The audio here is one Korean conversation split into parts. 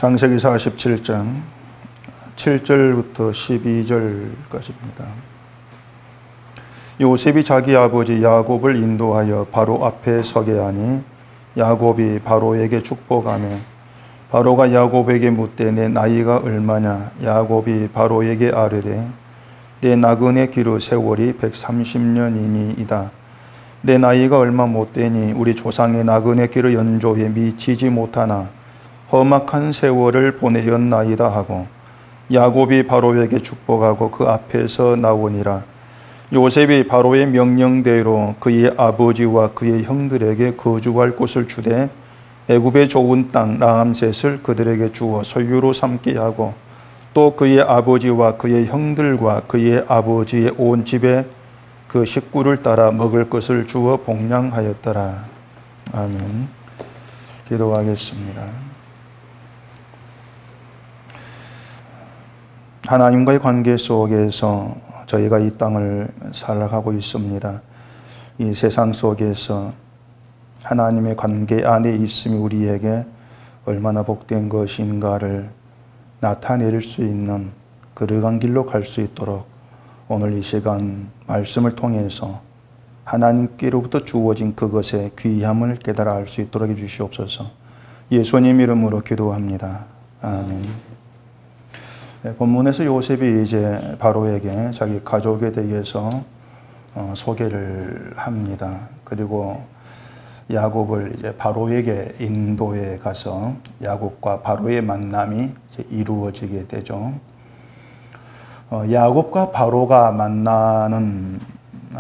창세기 47장 7절부터 12절까지입니다. 요셉이 자기 아버지 야곱을 인도하여 바로 앞에 서게 하니 야곱이 바로에게 축복하며 바로가 야곱에게 묻되 내 나이가 얼마냐? 야곱이 바로에게 아뢰되 내 나그네 기르 세월이 130년이니이다. 내 나이가 얼마 못되니 우리 조상의 나그네 기르 연조에 미치지 못하나 험악한 세월을 보내었나이다 하고 야곱이 바로에게 축복하고 그 앞에서 나오니라. 요셉이 바로의 명령대로 그의 아버지와 그의 형들에게 거주할 곳을 주되 애굽의 좋은 땅 라암셋을 그들에게 주어 소유로 삼게 하고 또 그의 아버지와 그의 형들과 그의 아버지의 온 집에 그 식구를 따라 먹을 것을 주어 복량하였더라. 아멘. 기도하겠습니다. 하나님과의 관계 속에서 저희가 이 땅을 살아가고 있습니다. 이 세상 속에서 하나님의 관계 안에 있음이 우리에게 얼마나 복된 것인가를 나타낼 수 있는 그러한 길로 갈 수 있도록 오늘 이 시간 말씀을 통해서 하나님께로부터 주어진 그것의 귀함을 깨달아 알 수 있도록 해주시옵소서. 예수님 이름으로 기도합니다. 아멘. 본문에서 요셉이 이제 바로에게 자기 가족에 대해서 소개를 합니다. 그리고 야곱을 이제 바로에게 인도에 가서 야곱과 바로의 만남이 이제 이루어지게 되죠. 야곱과 바로가 만나는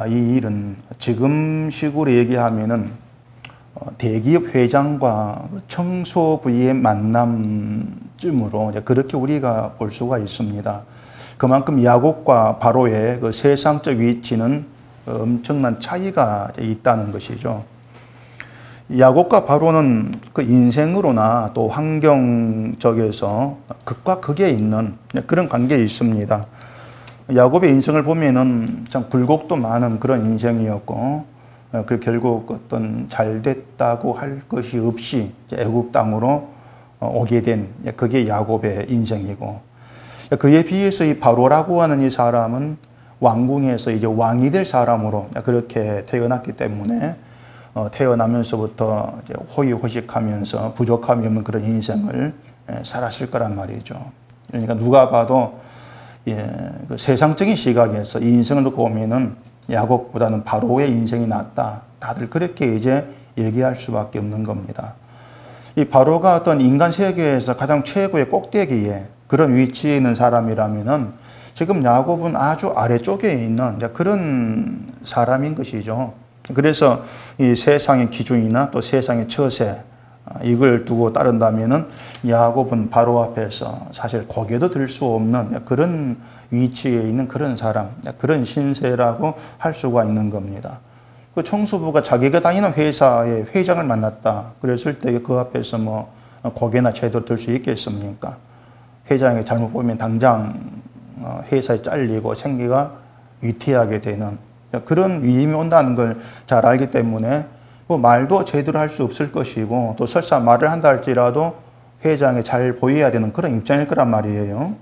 이 일은 지금식으로 얘기하면은 대기업 회장과 청소부의 만남쯤으로 그렇게 우리가 볼 수가 있습니다. 그만큼 야곱과 바로의 그 세상적 위치는 엄청난 차이가 있다는 것이죠. 야곱과 바로는 그 인생으로나 또 환경적에서 극과 극에 있는 그런 관계에 있습니다. 야곱의 인생을 보면은 참 굴곡도 많은 그런 인생이었고, 그 결국 어떤 잘됐다고 할 것이 없이 애굽 땅으로 오게 된 그게 야곱의 인생이고, 그에 비해서 이 바로라고 하는 이 사람은 왕궁에서 이제 왕이 될 사람으로 그렇게 태어났기 때문에 태어나면서부터 이제 호의호식하면서 부족함이 없는 그런 인생을 살았을 거란 말이죠. 그러니까 누가 봐도 그 세상적인 시각에서 이 인생을 놓고 보면은 야곱보다는 바로의 인생이 낫다. 다들 그렇게 이제 얘기할 수밖에 없는 겁니다. 이 바로가 어떤 인간 세계에서 가장 최고의 꼭대기에 그런 위치에 있는 사람이라면은 지금 야곱은 아주 아래쪽에 있는 그런 사람인 것이죠. 그래서 이 세상의 기준이나 또 세상의 처세 이걸 두고 따른다면은 야곱은 바로 앞에서 사실 고개도 들 수 없는 그런 위치에 있는 그런 사람, 그런 신세라고 할 수가 있는 겁니다. 그 청소부가 자기가 다니는 회사의 회장을 만났다. 그랬을 때 그 앞에서 뭐 고개나 제대로 들 수 있겠습니까? 회장이 잘못 보면 당장 회사에 잘리고 생계가 위태하게 되는 그런 위임이 온다는 걸 잘 알기 때문에 뭐 말도 제대로 할 수 없을 것이고, 또 설사 말을 한다 할지라도 회장에 잘 보여야 되는 그런 입장일 거란 말이에요.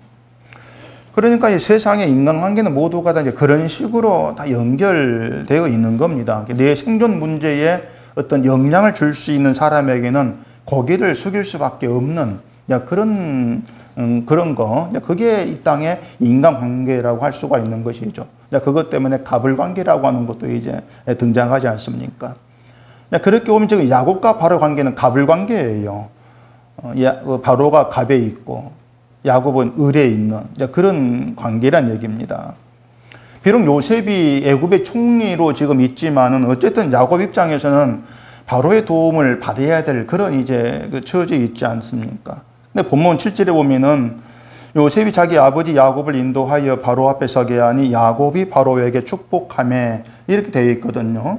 그러니까 이 세상의 인간관계는 모두가 다 이제 그런 식으로 다 연결되어 있는 겁니다. 내 생존 문제에 어떤 영향을 줄 수 있는 사람에게는 고개를 숙일 수밖에 없는 그런 거, 그게 이 땅의 인간관계라고 할 수가 있는 것이죠. 그것 때문에 갑을관계라고 하는 것도 이제 등장하지 않습니까? 그렇게 보면 지금 야곱과 바로 관계는 갑을관계예요. 바로가 갑에 있고 야곱은 을에 있는 그런 관계란 얘기입니다. 비록 요셉이 애굽의 총리로 지금 있지만은 어쨌든 야곱 입장에서는 바로의 도움을 받아야 될 그런 이제 그 처지에 있지 않습니까? 근데 본문 7절에 보면은 요셉이 자기 아버지 야곱을 인도하여 바로 앞에 서게 하니 야곱이 바로에게 축복하며 이렇게 되어 있거든요.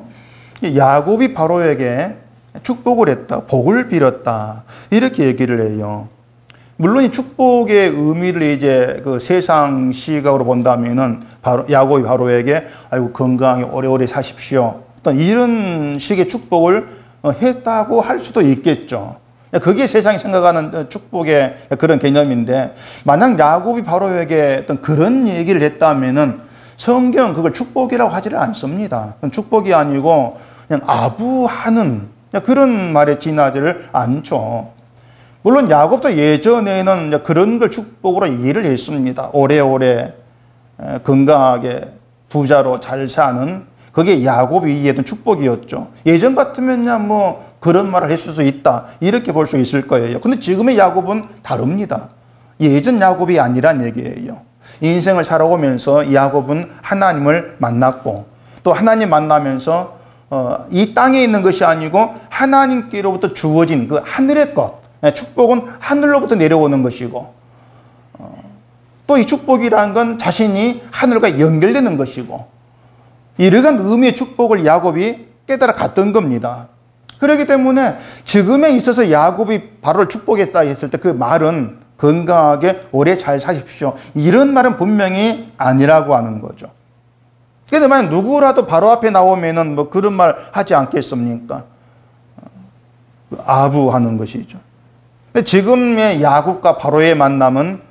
야곱이 바로에게 축복을 했다, 복을 빌었다 이렇게 얘기를 해요. 물론 이 축복의 의미를 이제 그 세상 시각으로 본다면은 야곱이 바로에게 아이고 건강하게 오래오래 사십시오 어떤 이런 식의 축복을 했다고 할 수도 있겠죠. 그게 세상이 생각하는 축복의 그런 개념인데, 만약 야곱이 바로에게 어떤 그런 얘기를 했다면은 성경 그걸 축복이라고 하지를 않습니다. 축복이 아니고 그냥 아부하는 그런 말에 지나지를 않죠. 물론 야곱도 예전에는 그런 걸 축복으로 이해를 했습니다. 오래오래 건강하게 부자로 잘 사는, 그게 야곱이 이해했던 축복이었죠. 예전 같으면 뭐 그런 말을 했을 수 있다, 이렇게 볼 수 있을 거예요. 근데 지금의 야곱은 다릅니다. 예전 야곱이 아니란 얘기예요. 인생을 살아오면서 야곱은 하나님을 만났고, 또 하나님 만나면서 이 땅에 있는 것이 아니고 하나님께로부터 주어진 그 하늘의 것, 축복은 하늘로부터 내려오는 것이고, 또 이 축복이라는 건 자신이 하늘과 연결되는 것이고, 이러한 의미의 축복을 야곱이 깨달아 갔던 겁니다. 그렇기 때문에 지금에 있어서 야곱이 바로를 축복했다 했을 때 그 말은 건강하게 오래 잘 사십시오, 이런 말은 분명히 아니라고 하는 거죠. 그런데 만약 누구라도 바로 앞에 나오면은 뭐 그런 말 하지 않겠습니까? 아부하는 것이죠. 근데 지금의 야곱과 바로의 만남은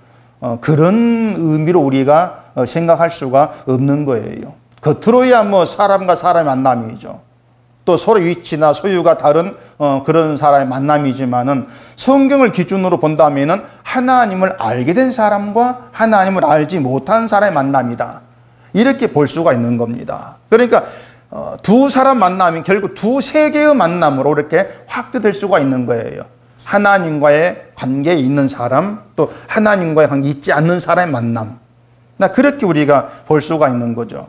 그런 의미로 우리가 생각할 수가 없는 거예요. 겉으로야 뭐 사람과 사람의 만남이죠. 또 서로 위치나 소유가 다른 그런 사람의 만남이지만은 성경을 기준으로 본다면은 하나님을 알게 된 사람과 하나님을 알지 못한 사람의 만남이다, 이렇게 볼 수가 있는 겁니다. 그러니까 두 사람 만남이 결국 두 세계의 만남으로 이렇게 확대될 수가 있는 거예요. 하나님과의 관계에 있는 사람, 또 하나님과의 관계에 있지 않는 사람의 만남. 그렇게 우리가 볼 수가 있는 거죠.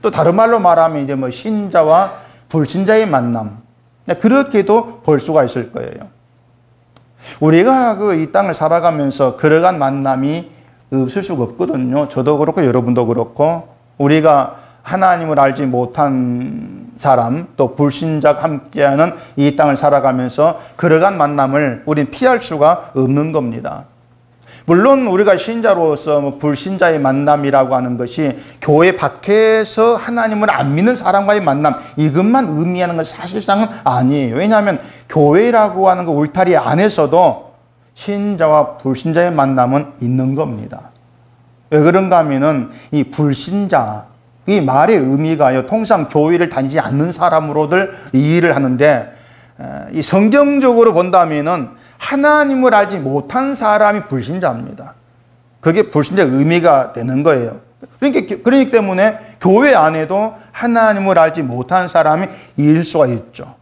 또 다른 말로 말하면 이제 뭐 신자와 불신자의 만남, 그렇게도 볼 수가 있을 거예요. 우리가 이 땅을 살아가면서 그러한 만남이 없을 수가 없거든요. 저도 그렇고 여러분도 그렇고, 우리가 하나님을 알지 못한 사람, 또 불신자가 함께하는 이 땅을 살아가면서 그러한 만남을 우린 피할 수가 없는 겁니다. 물론 우리가 신자로서 뭐 불신자의 만남이라고 하는 것이 교회 밖에서 하나님을 안 믿는 사람과의 만남, 이것만 의미하는 건 사실상은 아니에요. 왜냐하면 교회라고 하는 그 울타리 안에서도 신자와 불신자의 만남은 있는 겁니다. 왜 그런가 하면은 이 불신자, 이 말의 의미가요, 통상 교회를 다니지 않는 사람으로들 이해를 하는데, 이 성경적으로 본다면은 하나님을 알지 못한 사람이 불신자입니다. 그게 불신자의 의미가 되는 거예요. 그러기 때문에 교회 안에도 하나님을 알지 못한 사람이 있을 수가 있죠.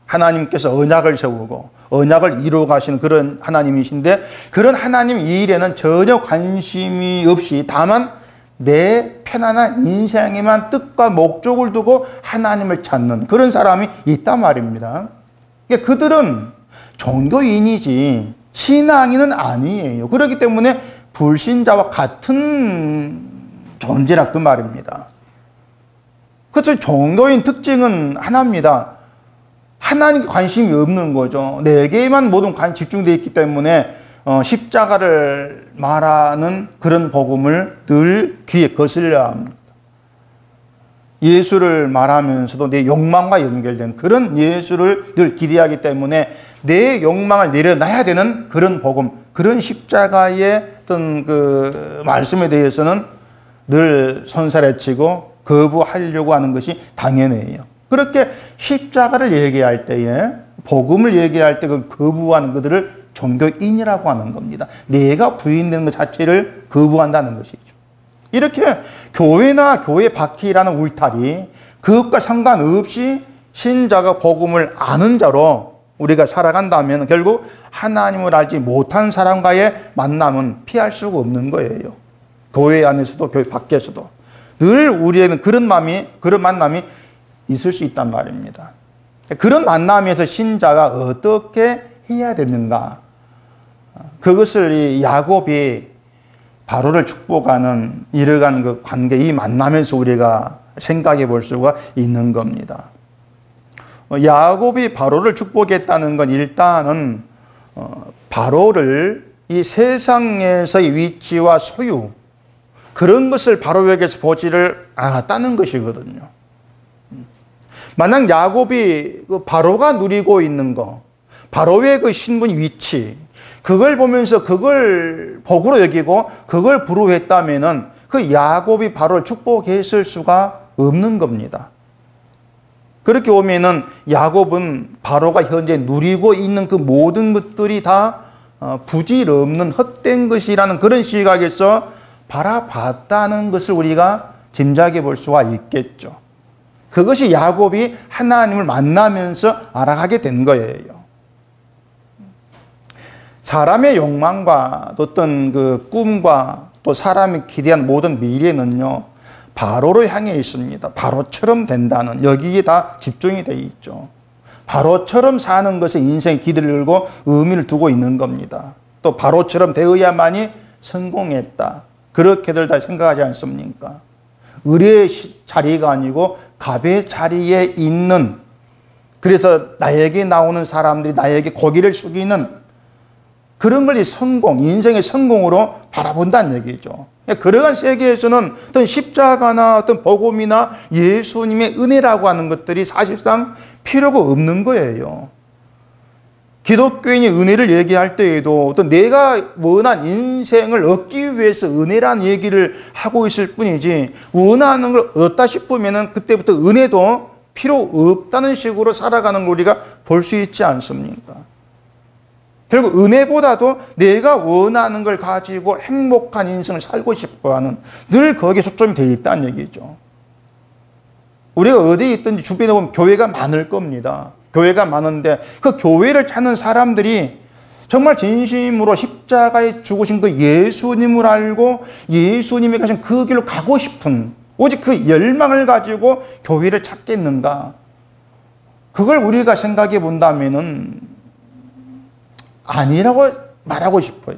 하나님께서 언약을 세우고 언약을 이루어 가시는 그런 하나님이신데, 그런 하나님 이 일에는 전혀 관심이 없이 다만 내 편안한 인생에만 뜻과 목적을 두고 하나님을 찾는 그런 사람이 있단 말입니다. 그러니까 그들은 종교인이지 신앙인은 아니에요. 그렇기 때문에 불신자와 같은 존재라 그 말입니다. 그래서 종교인 특징은 하나입니다. 하나님께 관심이 없는 거죠. 내게만 모든 관심이 집중되어 있기 때문에 십자가를 말하는 그런 복음을 늘 귀에 거슬려야 합니다. 예수를 말하면서도 내 욕망과 연결된 그런 예수를 늘 기대하기 때문에 내 욕망을 내려놔야 되는 그런 복음, 그런 십자가의 어떤 그 말씀에 대해서는 늘 손사래치고 거부하려고 하는 것이 당연해요. 그렇게 십자가를 얘기할 때에, 복음을 얘기할 때 그 거부하는 그들을 종교인이라고 하는 겁니다. 내가 부인되는 것 자체를 거부한다는 것이죠. 이렇게 교회나 교회 밖이라는 울타리, 그것과 상관없이 신자가 복음을 아는 자로 우리가 살아간다면 결국 하나님을 알지 못한 사람과의 만남은 피할 수가 없는 거예요. 교회 안에서도 교회 밖에서도 늘 우리에는 그런 만남이 있을 수 있단 말입니다. 그런 만남에서 신자가 어떻게 해야 되는가, 그것을 이 야곱이 바로를 축복하는 이러한 그 관계, 이 만남에서 우리가 생각해 볼 수가 있는 겁니다. 야곱이 바로를 축복했다는 건 일단은 바로를 이 세상에서의 위치와 소유, 그런 것을 바로에게서 보지를 않았다는 것이거든요. 만약 야곱이 그 바로가 누리고 있는 거, 바로의 그 신분 위치, 그걸 보면서 그걸 복으로 여기고 그걸 부러워했다면은 그 야곱이 바로를 축복했을 수가 없는 겁니다. 그렇게 오면은 야곱은 바로가 현재 누리고 있는 그 모든 것들이 다 부질없는 헛된 것이라는 그런 시각에서 바라봤다는 것을 우리가 짐작해 볼 수가 있겠죠. 그것이 야곱이 하나님을 만나면서 알아가게 된 거예요. 사람의 욕망과 어떤 그 꿈과 또 사람이 기대한 모든 미래는요, 바로로 향해 있습니다. 바로처럼 된다는, 여기에 다 집중이 되어 있죠. 바로처럼 사는 것에 인생의 기대를 걸고 의미를 두고 있는 겁니다. 또 바로처럼 되어야만이 성공했다. 그렇게들 다 생각하지 않습니까? 을의 자리가 아니고 갑의 자리에 있는, 그래서 나에게 나오는 사람들이 나에게 고개를 숙이는 그런 걸 성공, 인생의 성공으로 바라본다는 얘기죠. 그러한 세계에서는 어떤 십자가나 어떤 복음이나 예수님의 은혜라고 하는 것들이 사실상 필요가 없는 거예요. 기독교인이 은혜를 얘기할 때에도 어떤 내가 원한 인생을 얻기 위해서 은혜란 얘기를 하고 있을 뿐이지, 원하는 걸 얻다 싶으면 그때부터 은혜도 필요 없다는 식으로 살아가는 걸 우리가 볼 수 있지 않습니까? 결국 은혜보다도 내가 원하는 걸 가지고 행복한 인생을 살고 싶어하는, 늘 거기에 초점이 되어 있다는 얘기죠. 우리가 어디에 있든지 주변에 보면 교회가 많을 겁니다. 교회가 많은데 그 교회를 찾는 사람들이 정말 진심으로 십자가에 죽으신 그 예수님을 알고 예수님이 가신 그 길로 가고 싶은, 오직 그 열망을 가지고 교회를 찾겠는가? 그걸 우리가 생각해 본다면은 아니라고 말하고 싶어요.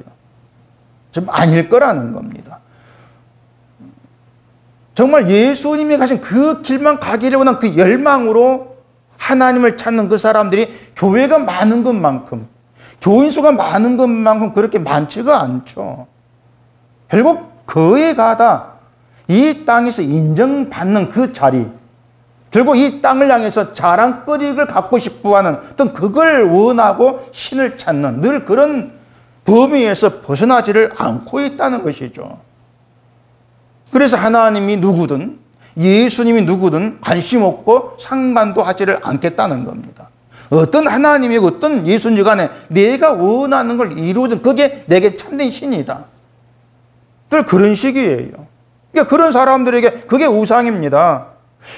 좀 아닐 거라는 겁니다. 정말 예수님이 가신 그 길만 가기를 원한 그 열망으로 하나님을 찾는 그 사람들이 교회가 많은 것만큼, 교인 수가 많은 것만큼 그렇게 많지가 않죠. 결국 거에 가다 이 땅에서 인정받는 그 자리, 결국 이 땅을 향해서 자랑거리를 갖고 싶어하는 어떤 그걸 원하고 신을 찾는, 늘 그런 범위에서 벗어나지를 않고 있다는 것이죠. 그래서 하나님이 누구든 예수님이 누구든 관심 없고 상관도 하지를 않겠다는 겁니다. 어떤 하나님이고 어떤 예수님 간에 내가 원하는 걸 이루든 그게 내게 참된 신이다. 늘 그런 식이에요. 그러니까 그런 사람들에게 그게 우상입니다.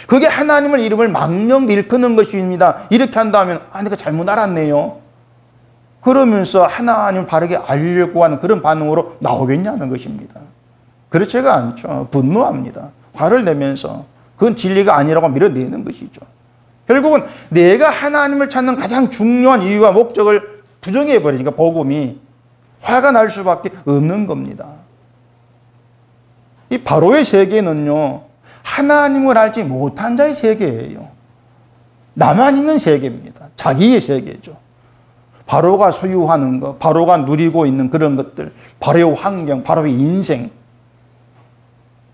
그게 하나님을 이름을 망령 일컫는 것입니다. 이렇게 한다면 내가 잘못 알았네요. 그러면서 하나님을 바르게 알려고 하는 그런 반응으로 나오겠냐는 것입니다. 그렇지가 않죠. 분노합니다. 화를 내면서 그건 진리가 아니라고 밀어내는 것이죠. 결국은 내가 하나님을 찾는 가장 중요한 이유와 목적을 부정해 버리니까 복음이 화가 날 수밖에 없는 겁니다. 이 바로의 세계는요, 하나님을 알지 못한 자의 세계예요. 나만 있는 세계입니다. 자기의 세계죠. 바로가 소유하는 것, 바로가 누리고 있는 그런 것들, 바로의 환경, 바로의 인생,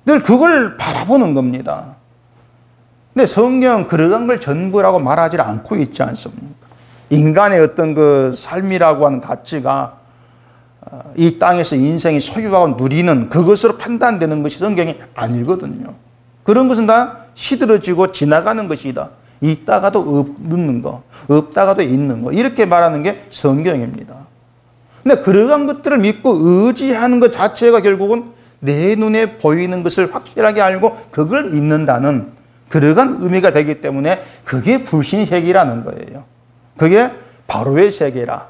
늘 그걸 바라보는 겁니다. 근데 성경은 그러한 걸 전부라고 말하지 않고 있지 않습니까? 인간의 어떤 그 삶이라고 하는 가치가 이 땅에서 인생이 소유하고 누리는 그것으로 판단되는 것이 성경이 아니거든요. 그런 것은 다 시들어지고 지나가는 것이다. 있다가도 없는 거, 없다가도 있는 거, 이렇게 말하는 게 성경입니다. 근데 그러한 것들을 믿고 의지하는 것 자체가 결국은 내 눈에 보이는 것을 확실하게 알고 그걸 믿는다는 그러한 의미가 되기 때문에 그게 불신세계라는 거예요. 그게 바로의 세계라.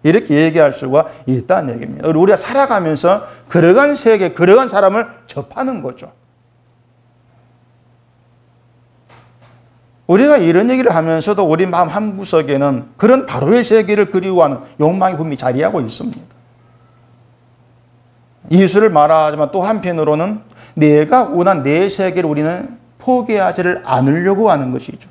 이렇게 얘기할 수가 있다는 얘기입니다. 우리가 살아가면서 그러한 세계, 그러한 사람을 접하는 거죠. 우리가 이런 얘기를 하면서도 우리 마음 한구석에는 그런 바로의 세계를 그리워하는 욕망이 분명히 자리하고 있습니다. 예수를 말하지만 또 한편으로는 내가 원한 내 세계를 우리는 포기하지를 않으려고 하는 것이죠.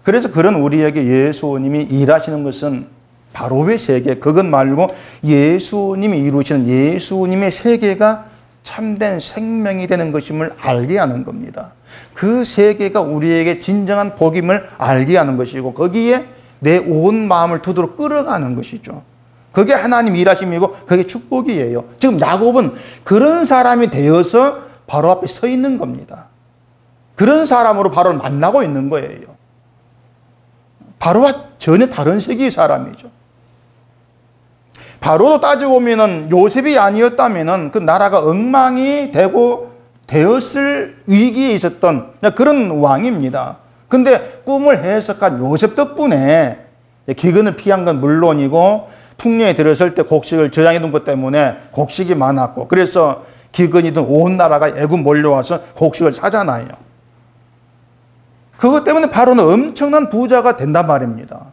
그래서 그런 우리에게 예수님이 일하시는 것은 바로의 세계, 그것 말고 예수님이 이루시는 예수님의 세계가 참된 생명이 되는 것임을 알게 하는 겁니다. 그 세계가 우리에게 진정한 복임을 알게 하는 것이고 거기에 내 온 마음을 두도록 끌어가는 것이죠. 그게 하나님 일하심이고 그게 축복이에요. 지금 야곱은 그런 사람이 되어서 바로 앞에 서 있는 겁니다. 그런 사람으로 바로를 만나고 있는 거예요. 바로와 전혀 다른 세계의 사람이죠. 바로도 따지고 보면은 요셉이 아니었다면은 그 나라가 엉망이 되었을 위기에 있었던 그런 왕입니다. 근데 꿈을 해석한 요셉 덕분에 기근을 피한 건 물론이고 풍년에 들어설 때 곡식을 저장해 둔 것 때문에 곡식이 많았고 그래서 기근이든 온 나라가 애굽 몰려와서 곡식을 사잖아요. 그것 때문에 바로는 엄청난 부자가 된단 말입니다.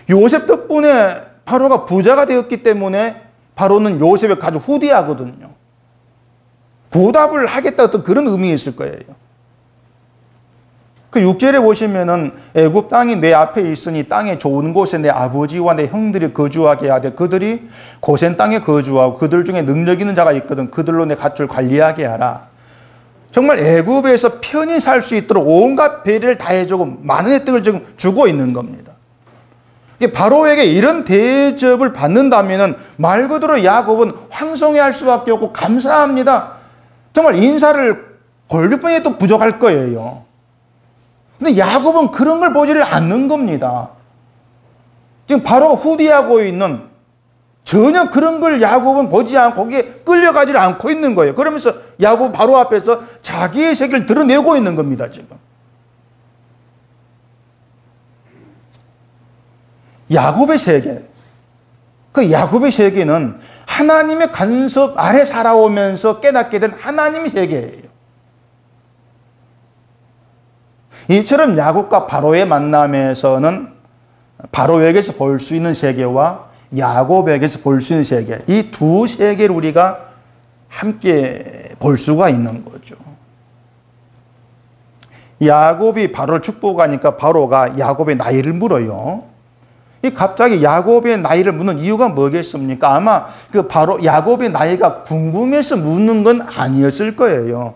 요셉 덕분에 바로가 부자가 되었기 때문에 바로는 요셉의 가족 후대하거든요. 보답을 하겠다 어떤 그런 의미가 있을 거예요. 그 6절에 보시면은 애굽 땅이 내 앞에 있으니 땅의 좋은 곳에 내 아버지와 내 형들이 거주하게 하되 그들이 고센 땅에 거주하고 그들 중에 능력 있는 자가 있거든 그들로 내 갓줄 관리하게 하라. 정말 애굽에서 편히 살 수 있도록 온갖 배려를 다 해주고 많은 혜택을 지금 주고 있는 겁니다. 바로에게 이런 대접을 받는다면 말 그대로 야곱은 황송해할 수밖에 없고 감사합니다. 정말 인사를 골비뿐에도 부족할 거예요. 근데 야곱은 그런 걸 보지를 않는 겁니다. 지금 바로가 후대하고 있는 전혀 그런 걸 야곱은 보지 않고 거기에 끌려가지를 않고 있는 거예요. 그러면서 야곱 바로 앞에서 자기의 세계를 드러내고 있는 겁니다. 지금. 야곱의 세계. 그 야곱의 세계는 하나님의 간섭 아래 살아오면서 깨닫게 된 하나님의 세계예요. 이처럼 야곱과 바로의 만남에서는 바로에게서 볼 수 있는 세계와 야곱에게서 볼 수 있는 세계, 이 두 세계를 우리가 함께 볼 수가 있는 거죠. 야곱이 바로를 축복하니까 바로가 야곱의 나이를 물어요. 이 갑자기 야곱의 나이를 묻는 이유가 뭐겠습니까? 아마 그 바로 야곱의 나이가 궁금해서 묻는 건 아니었을 거예요.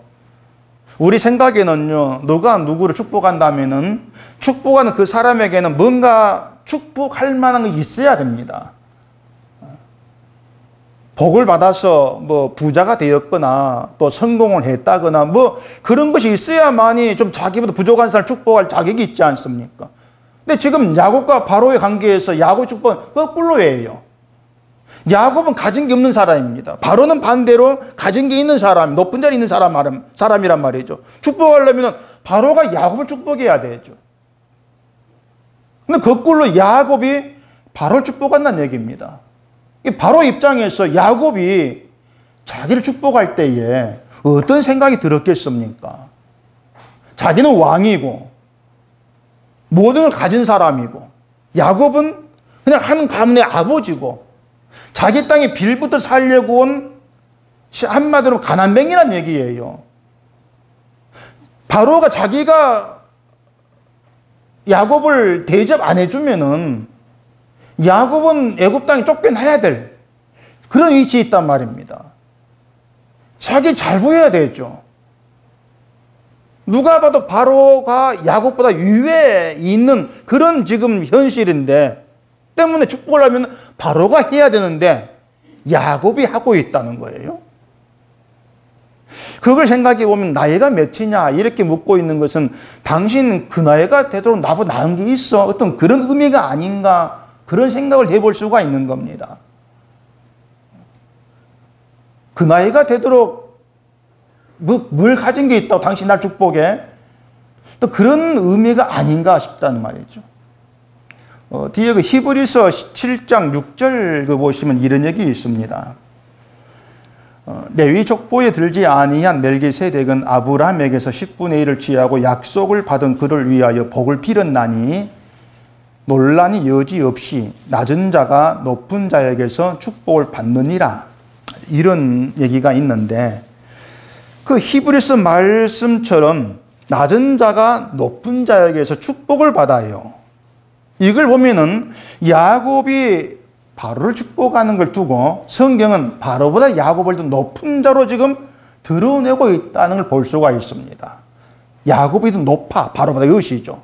우리 생각에는요, 누가 누구를 축복한다면은 축복하는 그 사람에게는 뭔가 축복할 만한 게 있어야 됩니다. 복을 받아서 뭐 부자가 되었거나 또 성공을 했다거나 뭐 그런 것이 있어야만이 좀 자기보다 부족한 사람을 축복할 자격이 있지 않습니까? 근데 지금 야곱과 바로의 관계에서 야곱 축복은 거꾸로예요. 야곱은 가진 게 없는 사람입니다. 바로는 반대로 가진 게 있는 사람, 높은 자리에 있는 사람이란 말이죠. 축복하려면 바로가 야곱을 축복해야 되죠. 근데 거꾸로 야곱이 바로를 축복한다는 얘기입니다. 바로 입장에서 야곱이 자기를 축복할 때에 어떤 생각이 들었겠습니까? 자기는 왕이고 모든 걸 가진 사람이고 야곱은 그냥 한 가문의 아버지고 자기 땅에 빌부터 살려고 온 한마디로 가난뱅이란 얘기예요. 바로가 자기가 야곱을 대접 안 해주면은 야곱은 애굽 땅에 쫓겨나야 될 그런 위치에 있단 말입니다. 자기 잘 보여야 되죠. 누가 봐도 바로가 야곱보다 위에 있는 그런 지금 현실인데 때문에 축복을 하면 바로가 해야 되는데 야곱이 하고 있다는 거예요. 그걸 생각해 보면 나이가 몇이냐 이렇게 묻고 있는 것은 당신 그 나이가 되도록 나보다 나은 게 있어 어떤 그런 의미가 아닌가 그런 생각을 해볼 수가 있는 겁니다. 그 나이가 되도록 뭘 가진 게 있다고 당신 날 축복해? 또 그런 의미가 아닌가 싶다는 말이죠. 뒤에 그 히브리서 7장 6절 그 보시면 이런 얘기 있습니다. 레위 족보에 들지 아니한 멜기세덱은 아브라함에게서 10분의 1을 취하고 약속을 받은 그를 위하여 복을 빌었나니 논란이 여지없이 낮은 자가 높은 자에게서 축복을 받느니라. 이런 얘기가 있는데 그 히브리서 말씀처럼 낮은 자가 높은 자에게서 축복을 받아요. 이걸 보면은 야곱이 바로를 축복하는 걸 두고 성경은 바로보다 야곱을 더 높은 자로 지금 드러내고 있다는 걸 볼 수가 있습니다. 야곱이 더 높아 바로보다 이것이죠.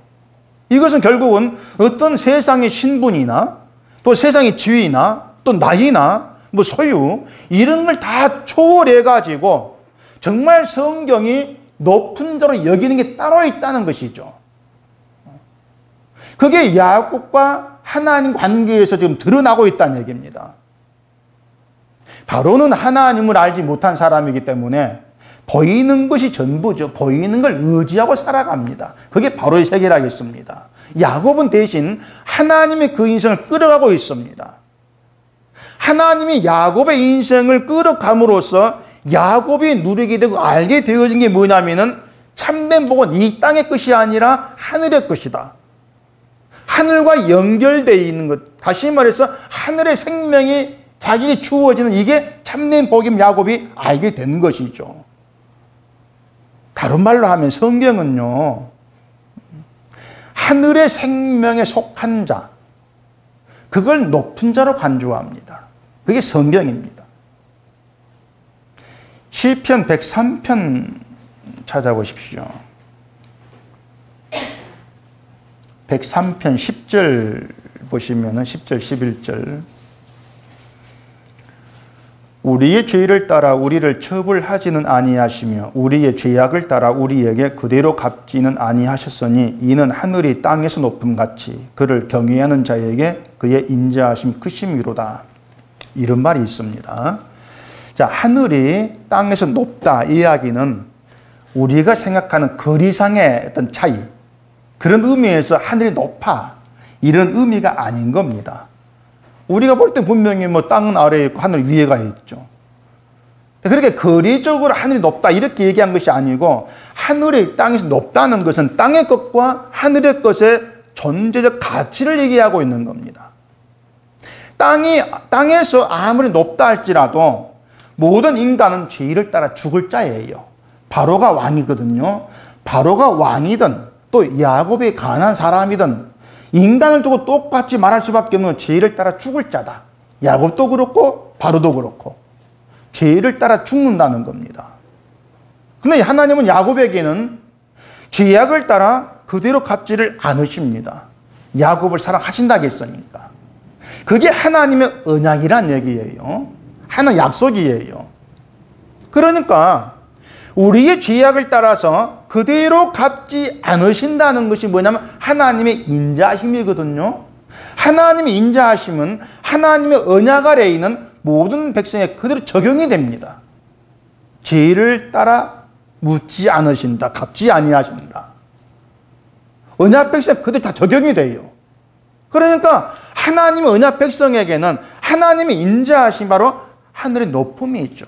이것은 결국은 어떤 세상의 신분이나 또 세상의 지위나 또 나이나 뭐 소유 이런 걸 다 초월해 가지고 정말 성경이 높은 자로 여기는 게 따로 있다는 것이죠. 그게 야곱과 하나님 관계에서 지금 드러나고 있다는 얘기입니다. 바로는 하나님을 알지 못한 사람이기 때문에 보이는 것이 전부죠. 보이는 걸 의지하고 살아갑니다. 그게 바로의 세계라겠습니다. 야곱은 대신 하나님의 그 인생을 끌어가고 있습니다. 하나님이 야곱의 인생을 끌어감으로써 야곱이 누리게 되고 알게 되어진 게 뭐냐면은 참된 복은 이 땅의 것이 아니라 하늘의 것이다. 하늘과 연결되어 있는 것. 다시 말해서 하늘의 생명이 자기에게 주어지는 이게 참된 복임 야곱이 알게 된 것이죠. 다른 말로 하면 성경은요, 하늘의 생명에 속한 자, 그걸 높은 자로 간주합니다. 그게 성경입니다. 시편 103편 찾아보십시오. 103편 10절 보시면은 10절 11절 우리의 죄를 따라 우리를 처벌하지는 아니하시며 우리의 죄악을 따라 우리에게 그대로 갚지는 아니하셨으니 이는 하늘이 땅에서 높음같이 그를 경외하는 자에게 그의 인자하심 크심이로다. 이런 말이 있습니다. 자, 하늘이 땅에서 높다 이야기는 우리가 생각하는 거리상의 어떤 차이, 그런 의미에서 하늘이 높아 이런 의미가 아닌 겁니다. 우리가 볼 때 분명히 뭐 땅은 아래에 있고 하늘 위에가 있죠. 그렇게 거리적으로 하늘이 높다 이렇게 얘기한 것이 아니고 하늘이 땅에서 높다는 것은 땅의 것과 하늘의 것의 존재적 가치를 얘기하고 있는 겁니다. 땅에서 아무리 높다 할지라도 모든 인간은 죄를 따라 죽을 자예요. 바로가 왕이거든요. 바로가 왕이든 또 야곱이 가난한 사람이든 인간을 두고 똑같이 말할 수밖에 없는 죄를 따라 죽을 자다. 야곱도 그렇고 바로도 그렇고 죄를 따라 죽는다는 겁니다. 그런데 하나님은 야곱에게는 죄악을 따라 그대로 갚지를 않으십니다. 야곱을 사랑하신다고 했으니까. 그게 하나님의 언약이란 얘기예요. 하나의 약속이에요. 그러니까 우리의 죄악을 따라서 그대로 갚지 않으신다는 것이 뭐냐면 하나님의 인자하심이거든요. 하나님의 인자하심은 하나님의 언약 아래에 있는 모든 백성에 그대로 적용이 됩니다. 죄를 따라 묻지 않으신다. 갚지 아니하신다. 언약 백성에 그대로 다 적용이 돼요. 그러니까 하나님의 언약 백성에게는 하나님의 인자하심 바로 하늘의 높음이 있죠.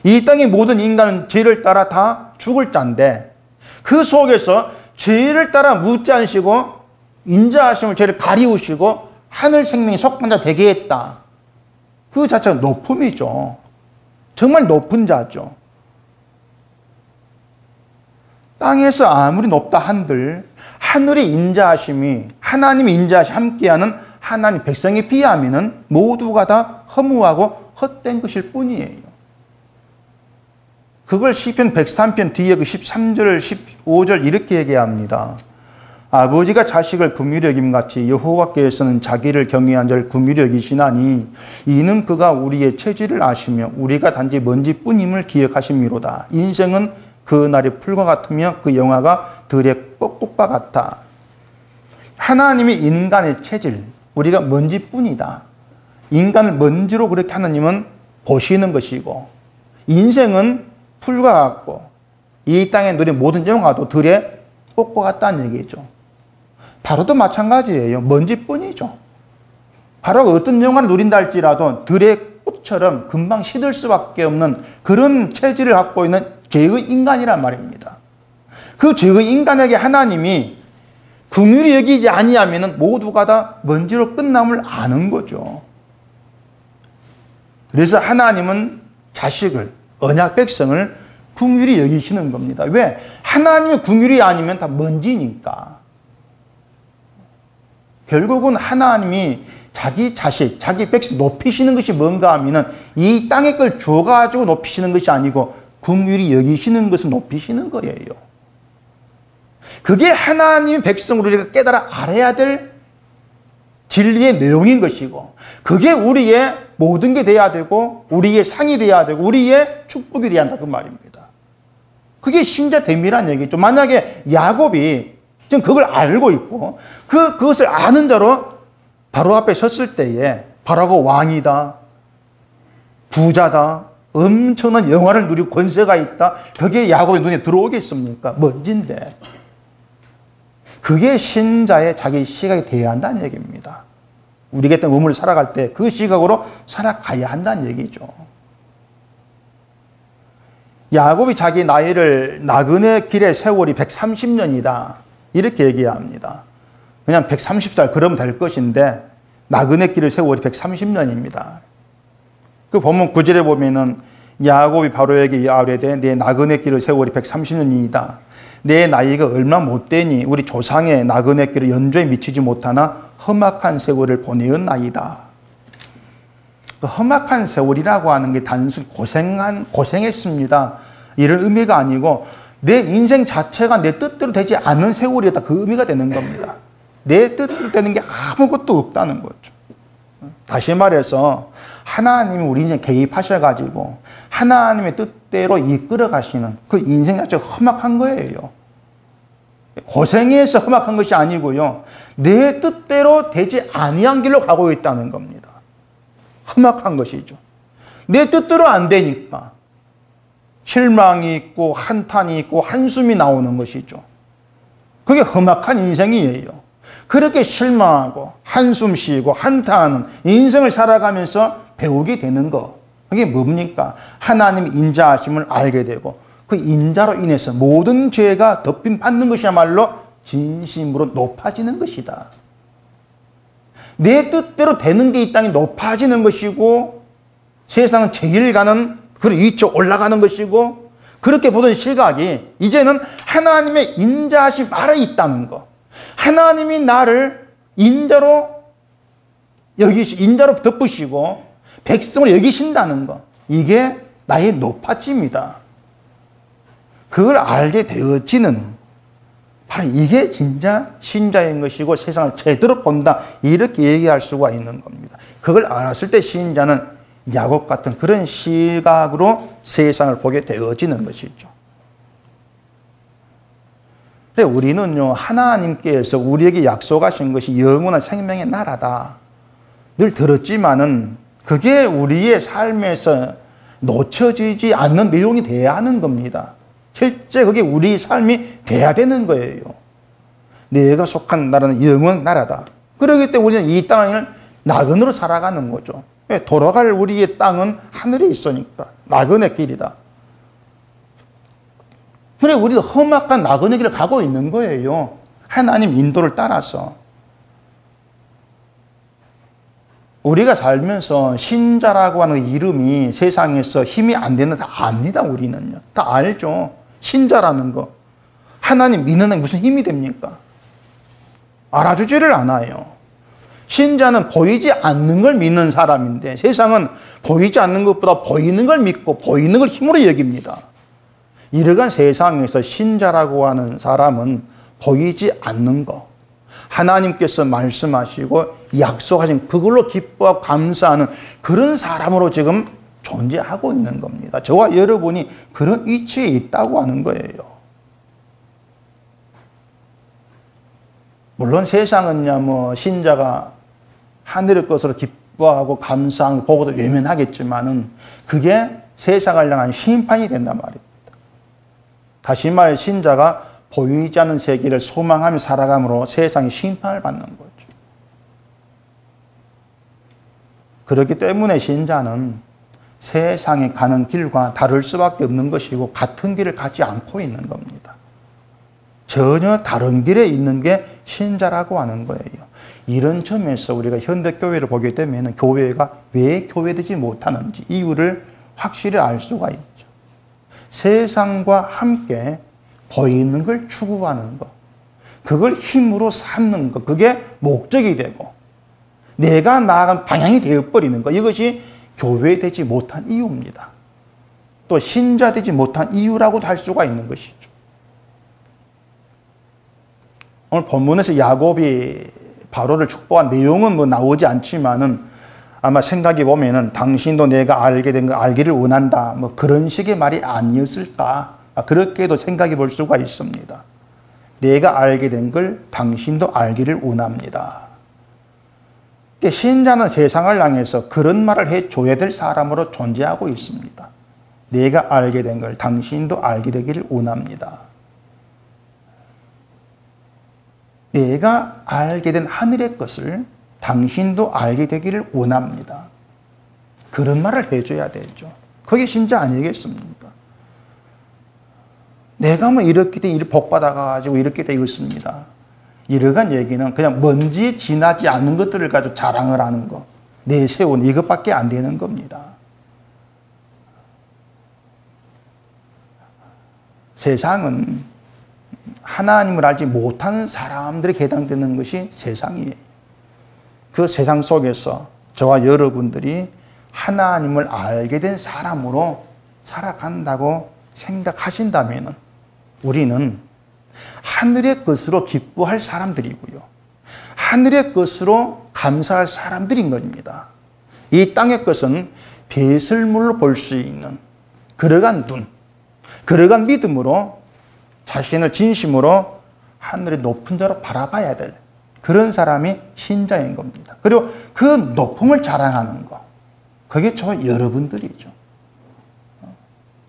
이 땅의 모든 인간은 죄를 따라 다 죽을 자인데 그 속에서 죄를 따라 묻지 않으시고 인자하심을 죄를 가리우시고 하늘 생명이 속한 자 되게 했다. 그 자체가 높음이죠. 정말 높은 자죠. 땅에서 아무리 높다 한들 하늘의 인자하심이 하나님의 인자하심이 함께하는 하나님 백성에 비하면 모두가 다 허무하고 헛된 것일 뿐이에요. 그걸 시편 103편 뒤에 그 13절, 15절 이렇게 얘기합니다. 아버지가 자식을 긍휼히 여김같이 여호와께서는 자기를 경외한 자를 긍휼히 여기시나니 이는 그가 우리의 체질을 아시며 우리가 단지 먼지뿐임을 기억하심이로다. 인생은 그 날이 풀과 같으며 그 영화가 들의 뻑뻑과 같아. 하나님이 인간의 체질, 우리가 먼지뿐이다. 인간을 먼지로 그렇게 하나님은 보시는 것이고 인생은 풀과 같고 이 땅에 누린 모든 영화도 들의 꽃과 같다는 얘기죠. 바로도 마찬가지예요. 먼지뿐이죠. 바로가 어떤 영화를 누린다 할지라도 들의 꽃처럼 금방 시들 수밖에 없는 그런 체질을 갖고 있는 죄의 인간이란 말입니다. 그 죄의 인간에게 하나님이 긍휼히 여기지 아니하면 모두가 다 먼지로 끝남을 아는 거죠. 그래서 하나님은 자식을 언약 백성을 긍휼히 여기시는 겁니다. 왜? 하나님의 긍휼이 아니면 다 먼지니까. 결국은 하나님이 자기 자식, 자기 백성 높이시는 것이 뭔가 하면은 이 땅의 걸 줘가지고 높이시는 것이 아니고 긍휼히 여기시는 것을 높이시는 거예요. 그게 하나님의 백성으로 우리가 깨달아 알아야 될 진리의 내용인 것이고, 그게 우리의 모든 게 돼야 되고, 우리의 상이 돼야 되고, 우리의 축복이 돼야 한다 그 말입니다. 그게 신자됨이란 얘기죠. 만약에 야곱이 지금 그걸 알고 있고 그것을 아는 자로 바로 앞에 섰을 때에 바로가 왕이다, 부자다, 엄청난 영화를 누리고 권세가 있다, 그게 야곱의 눈에 들어오겠습니까? 먼지인데. 그게 신자의 자기 시각이 되어야 한다는 얘기입니다. 우리가 어떤 의문을 살아갈 때 그 시각으로 살아가야 한다는 얘기죠. 야곱이 자기 나이를 나그네 길의 세월이 130년이다 이렇게 얘기합니다. 그냥 130살 그러면 될 것인데 나그네 길의 세월이 130년입니다. 그 보면 9절에 보면은 야곱이 바로에게 이르되 내 나그네 길의 세월이 130년이다. 내 나이가 얼마 못 되니 우리 조상의 나그네 길을 연조에 미치지 못하나 험악한 세월을 보내었나이다. 그 험악한 세월이라고 하는 게 단순히 고생했습니다 이런 의미가 아니고 내 인생 자체가 내 뜻대로 되지 않는 세월이었다 그 의미가 되는 겁니다. 내 뜻대로 되는 게 아무것도 없다는 거죠. 다시 말해서 하나님이 우리 인생 개입하셔가지고 하나님의 뜻대로 이끌어 가시는 그 인생 자체가 험악한 거예요. 고생해서 험악한 것이 아니고요, 내 뜻대로 되지 아니한 길로 가고 있다는 겁니다. 험악한 것이죠. 내 뜻대로 안 되니까 실망이 있고 한탄이 있고 한숨이 나오는 것이죠. 그게 험악한 인생이에요. 그렇게 실망하고 한숨 쉬고 한탄하는 인생을 살아가면서 배우게 되는 거, 그게 뭡니까? 하나님의 인자하심을 알게 되고 그 인자로 인해서 모든 죄가 덮임 받는 것이야말로 진심으로 높아지는 것이다. 내 뜻대로 되는 게 이 땅에 높아지는 것이고 세상은 제일 가는 그런 위치로 올라가는 것이고, 그렇게 보던 시각이 이제는 하나님의 인자하심 아래 있다는 것, 하나님이 나를 인자로 덮으시고 백성을 여기신다는 것, 이게 나의 높아짐이다. 그걸 알게 되어지는, 바로 이게 진짜 신자인 것이고 세상을 제대로 본다 이렇게 얘기할 수가 있는 겁니다. 그걸 알았을 때 신자는 야곱 같은 그런 시각으로 세상을 보게 되어지는 것이죠. 그래, 우리는요, 하나님께서 우리에게 약속하신 것이 영원한 생명의 나라다 늘 들었지만은 그게 우리의 삶에서 놓쳐지지 않는 내용이 돼야 하는 겁니다. 실제 그게 우리 삶이 돼야 되는 거예요. 내가 속한 나라는 영원한 나라다. 그렇기 때문에 우리는 이 땅을 나그네로 살아가는 거죠. 돌아갈 우리의 땅은 하늘에 있으니까 나그네 길이다. 그래, 우리도 험악한 나그네 길을 가고 있는 거예요. 하나님 인도를 따라서. 우리가 살면서 신자라고 하는 이름이 세상에서 힘이 안 되는 다 압니다. 우리는요. 다 알죠. 신자라는 거. 하나님 믿는 게 무슨 힘이 됩니까? 알아주지를 않아요. 신자는 보이지 않는 걸 믿는 사람인데 세상은 보이지 않는 것보다 보이는 걸 믿고 보이는 걸 힘으로 여깁니다. 이러한 세상에서 신자라고 하는 사람은 보이지 않는 거, 하나님께서 말씀하시고 약속하신 그걸로 기뻐하고 감사하는 그런 사람으로 지금 존재하고 있는 겁니다. 저와 여러분이 그런 위치에 있다고 하는 거예요. 물론 세상은요, 뭐 신자가 하늘의 것으로 기뻐하고 감사하고 보고도 외면하겠지만은 그게 세상을 향한 심판이 된단 말입니다. 다시 말해 신자가 보이지 않는 세계를 소망하며 살아감으로 세상이 심판을 받는 거죠. 그렇기 때문에 신자는 세상에 가는 길과 다를 수밖에 없는 것이고 같은 길을 가지 않고 있는 겁니다. 전혀 다른 길에 있는 게 신자라고 하는 거예요. 이런 점에서 우리가 현대교회를 보게 되면 교회가 왜 교회되지 못하는지 이유를 확실히 알 수가 있죠. 세상과 함께 보이는 걸 추구하는 것, 그걸 힘으로 삼는 것, 그게 목적이 되고 내가 나아간 방향이 되어버리는 것, 이것이 교회되지 못한 이유입니다. 또 신자되지 못한 이유라고도 할 수가 있는 것이죠. 오늘 본문에서 야곱이 바로를 축복한 내용은 뭐 나오지 않지만은 아마 생각해 보면은 당신도 내가 알게 된 거 알기를 원한다. 뭐 그런 식의 말이 아니었을까. 그렇게도 생각해 볼 수가 있습니다. 내가 알게 된 걸 당신도 알기를 원합니다. 신자는 세상을 향해서 그런 말을 해줘야 될 사람으로 존재하고 있습니다. 내가 알게 된 걸 당신도 알게 되기를 원합니다. 내가 알게 된 하늘의 것을 당신도 알게 되기를 원합니다. 그런 말을 해줘야 되죠. 그게 신자 아니겠습니까? 내가 뭐 이렇게 복 받아가지고 이렇게 되었습니다. 이러한 얘기는 그냥 먼지에 지나지 않는 것들을 가지고 자랑을 하는 거, 내세운 이것밖에 안 되는 겁니다. 세상은 하나님을 알지 못하는 사람들에게 해당되는 것이 세상이에요. 그 세상 속에서 저와 여러분들이 하나님을 알게 된 사람으로 살아간다고 생각하신다면 우리는 하늘의 것으로 기뻐할 사람들이고요. 하늘의 것으로 감사할 사람들인 겁니다. 이 땅의 것은 배설물로 볼 수 있는 그러한 눈, 그러한 믿음으로 자신을 진심으로 하늘의 높은 자로 바라봐야 될 그런 사람이 신자인 겁니다. 그리고 그 높음을 자랑하는 것, 그게 저 여러분들이죠.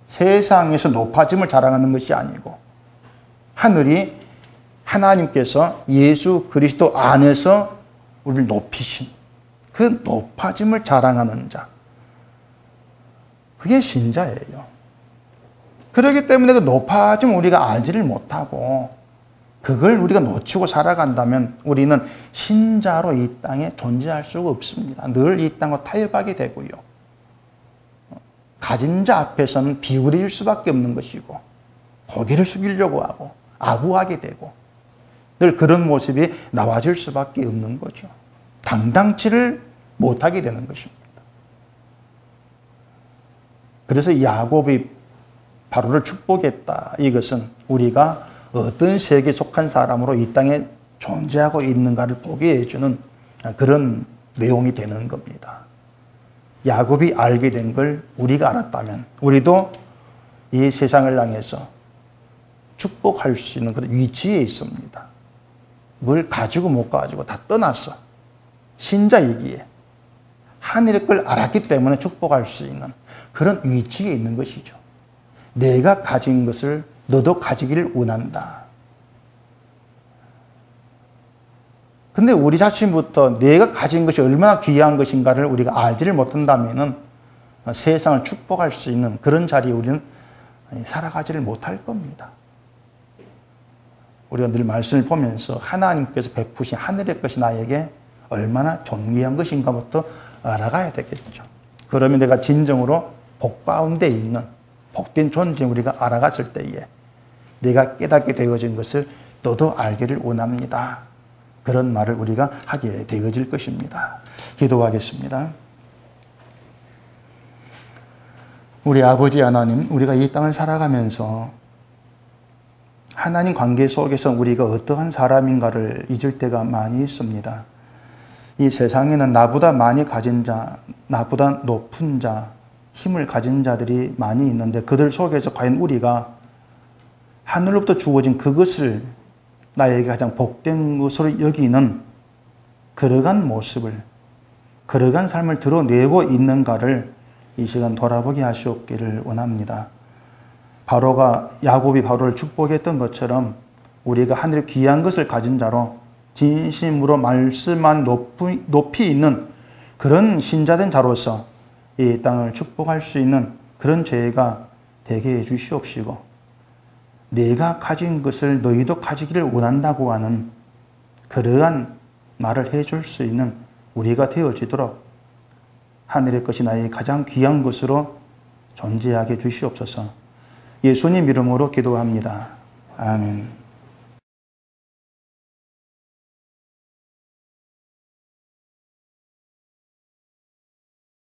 세상에서 높아짐을 자랑하는 것이 아니고 하늘이 하나님께서 예수 그리스도 안에서 우리를 높이신 그 높아짐을 자랑하는 자, 그게 신자예요. 그렇기 때문에 그 높아짐을 우리가 알지를 못하고 그걸 우리가 놓치고 살아간다면 우리는 신자로 이 땅에 존재할 수가 없습니다. 늘 이 땅과 타협하게 되고요. 가진 자 앞에서는 비굴해질 수밖에 없는 것이고 고개를 숙이려고 하고 아부하게 되고 늘 그런 모습이 나와질 수밖에 없는 거죠. 당당치를 못하게 되는 것입니다. 그래서 야곱이 바로를 축복했다. 이것은 우리가 어떤 세계에 속한 사람으로 이 땅에 존재하고 있는가를 보게 해주는 그런 내용이 되는 겁니다. 야곱이 알게 된 걸 우리가 알았다면 우리도 이 세상을 향해서 축복할 수 있는 그런 위치에 있습니다. 뭘 가지고 못 가지고 다 떠났어. 신자이기에 하늘의 걸 알았기 때문에 축복할 수 있는 그런 위치에 있는 것이죠. 내가 가진 것을 너도 가지기를 원한다. 근데 우리 자신부터 내가 가진 것이 얼마나 귀한 것인가를 우리가 알지를 못한다면 세상을 축복할 수 있는 그런 자리에 우리는 살아가지를 못할 겁니다. 우리가 늘 말씀을 보면서 하나님께서 베푸신 하늘의 것이 나에게 얼마나 존귀한 것인가부터 알아가야 되겠죠. 그러면 내가 진정으로 복 가운데 있는 복된 존재 우리가 알아갔을 때에 내가 깨닫게 되어진 것을 너도 알기를 원합니다. 그런 말을 우리가 하게 되어질 것입니다. 기도하겠습니다. 우리 아버지 하나님, 우리가 이 땅을 살아가면서 하나님 관계 속에서 우리가 어떠한 사람인가를 잊을 때가 많이 있습니다. 이 세상에는 나보다 많이 가진 자, 나보다 높은 자, 힘을 가진 자들이 많이 있는데 그들 속에서 과연 우리가 하늘로부터 주어진 그것을 나에게 가장 복된 것으로 여기는 그러한 모습을, 그러한 삶을 드러내고 있는가를 이 시간 돌아보게 하시옵기를 원합니다. 야곱이 바로를 축복했던 것처럼 우리가 하늘의 귀한 것을 가진 자로 진심으로 말씀만 높이 있는 그런 신자된 자로서 이 땅을 축복할 수 있는 그런 죄가 되게 해 주시옵시고 내가 가진 것을 너희도 가지기를 원한다고 하는 그러한 말을 해줄 수 있는 우리가 되어지도록 하늘의 것이 나의 가장 귀한 것으로 존재하게 주시옵소서. 예수님 이름으로 기도합니다. 아멘.